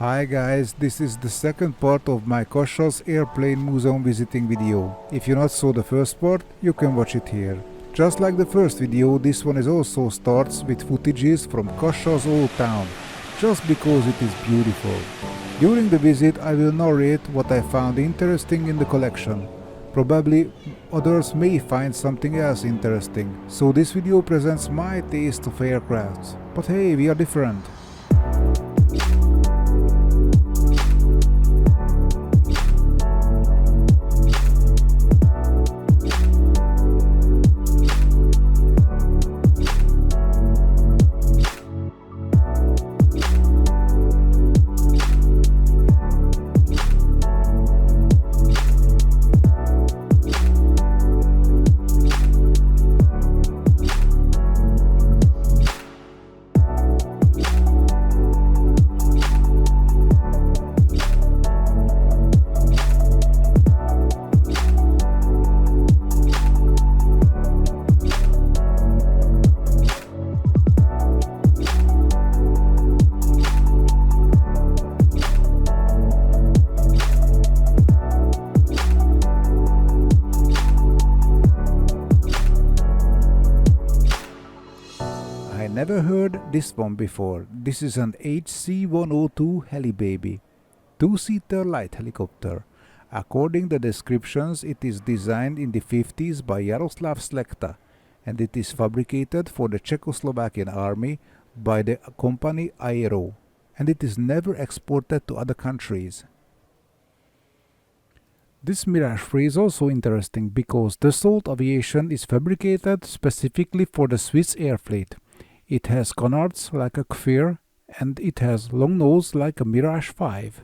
Hi guys, this is the second part of my Kassa's Airplane museum visiting video. If you not saw the first part, you can watch it here. Just like the first video, this one is also starts with footages from Kassa's old town, just because it is beautiful. During the visit I will narrate what I found interesting in the collection. Probably others may find something else interesting, so this video presents my taste of aircrafts. But hey, we are different. I never heard this one before. This is an HC-102 Helibaby, two-seater light helicopter. According to the descriptions, it is designed in the 50s by Jaroslav Slekta, and it is fabricated for the Czechoslovakian army by the company Aero, and it is never exported to other countries. This Mirage 3 is also interesting because the Dassault Aviation is fabricated specifically for the Swiss air fleet. It has canards like a Kfir and it has long nose like a Mirage 5.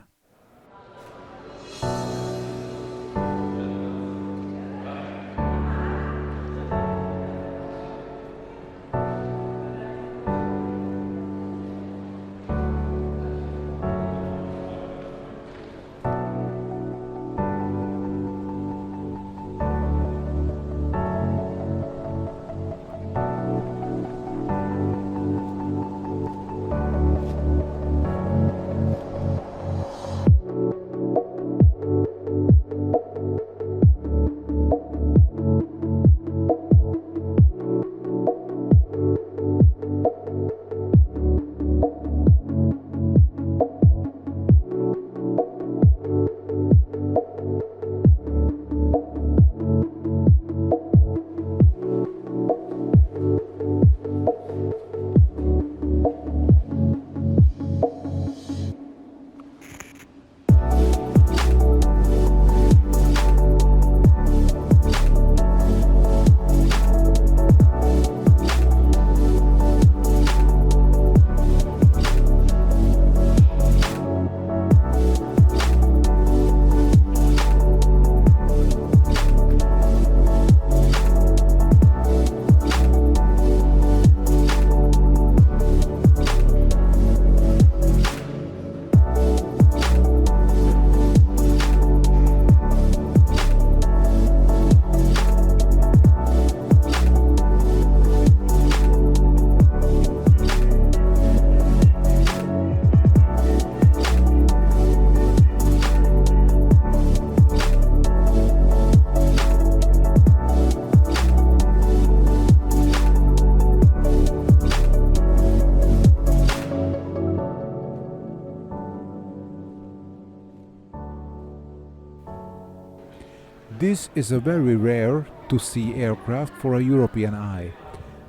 This is a very rare to see aircraft for a European eye.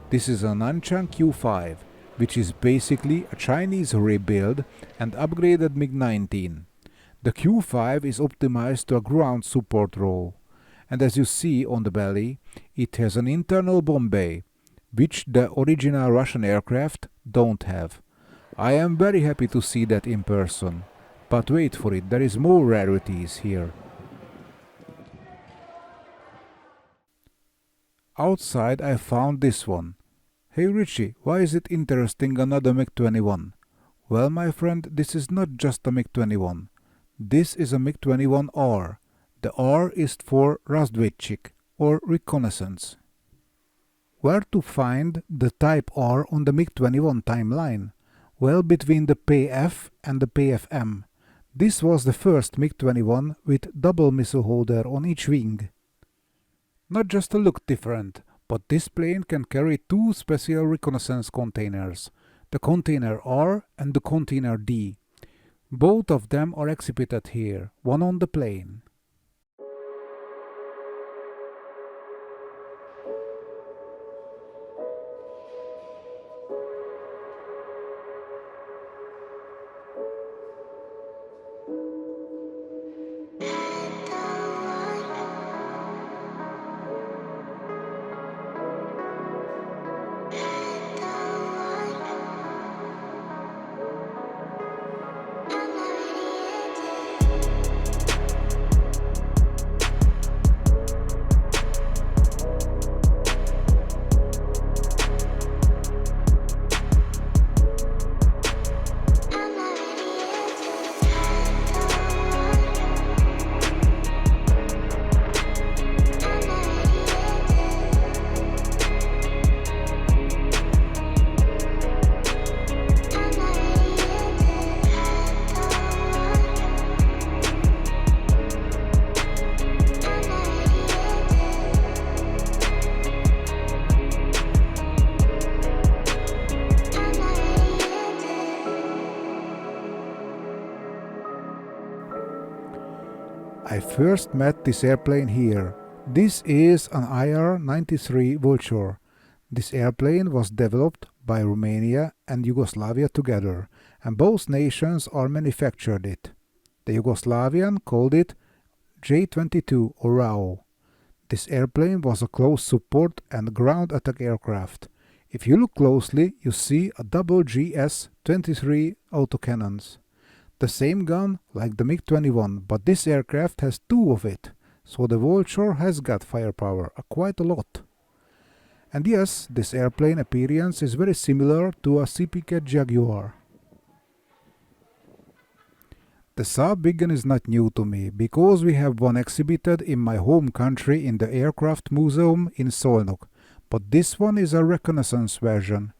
This is a Nanshan Q5, which is basically a Chinese rebuild and upgraded MiG-19. The Q5 is optimized to a ground support role, and as you see on the belly, it has an internal bomb bay, which the original Russian aircraft don't have. I am very happy to see that in person. But wait for it, there is more rarities here. Outside I found this one. Hey Richie, why is it interesting another MiG-21? Well my friend, this is not just a MiG-21. This is a MiG-21R. The R is for Разведчик or reconnaissance. Where to find the Type R on the MiG-21 timeline? well between the PF and the PFM. This was the first MiG-21 with double missile holder on each wing. Not just to look different, but this plane can carry two special reconnaissance containers, the Container R and the Container D. Both of them are exhibited here, one on the plane. I first met this airplane here. This is an IR-93 Vulture. This airplane was developed by Romania and Yugoslavia together, and both nations are manufactured it. The Yugoslavian called it J-22 or RAO. This airplane was a close support and ground attack aircraft. If you look closely, you see a double GS-23 autocannons. The same gun like the MiG-21, but this aircraft has two of it, so the Vulture has got firepower, quite a lot. And yes, this airplane appearance is very similar to a CP-Cat Jaguar. The Saab big gun is not new to me, because we have one exhibited in my home country in the Aircraft Museum in Szolnok, but this one is a reconnaissance version.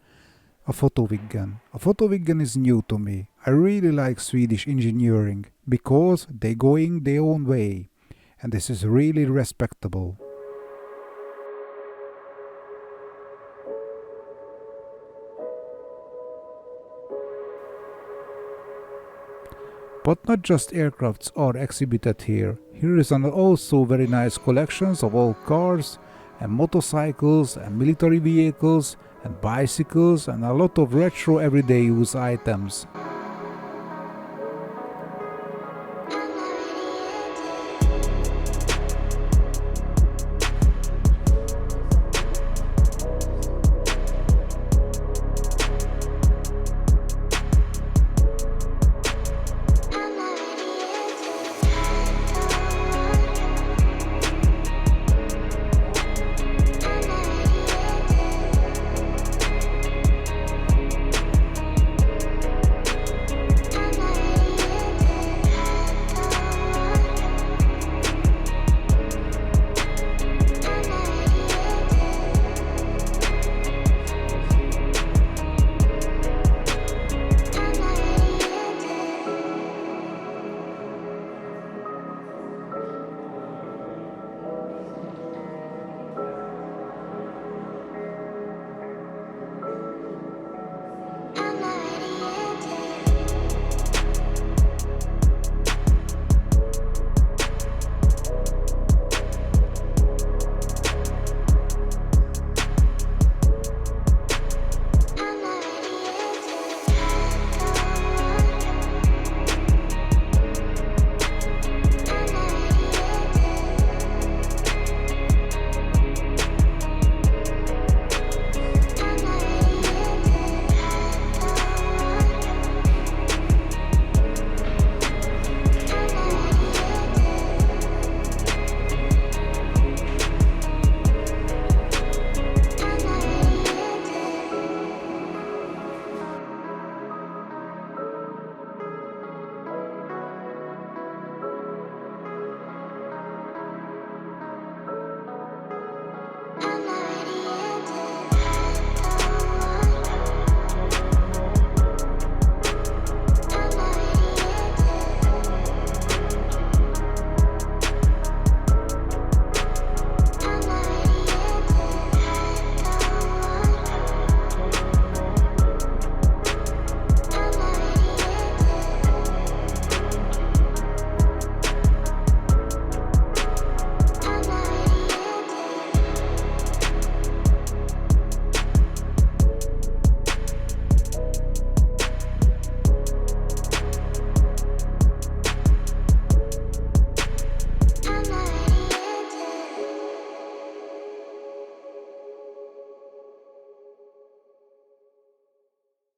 A photovig gun. A photovig gun is new to me. I really like Swedish engineering because they going their own way, and this is really respectable. But not just aircrafts are exhibited here. Here is also very nice collections of old cars and motorcycles and military vehicles and bicycles and a lot of retro everyday use items.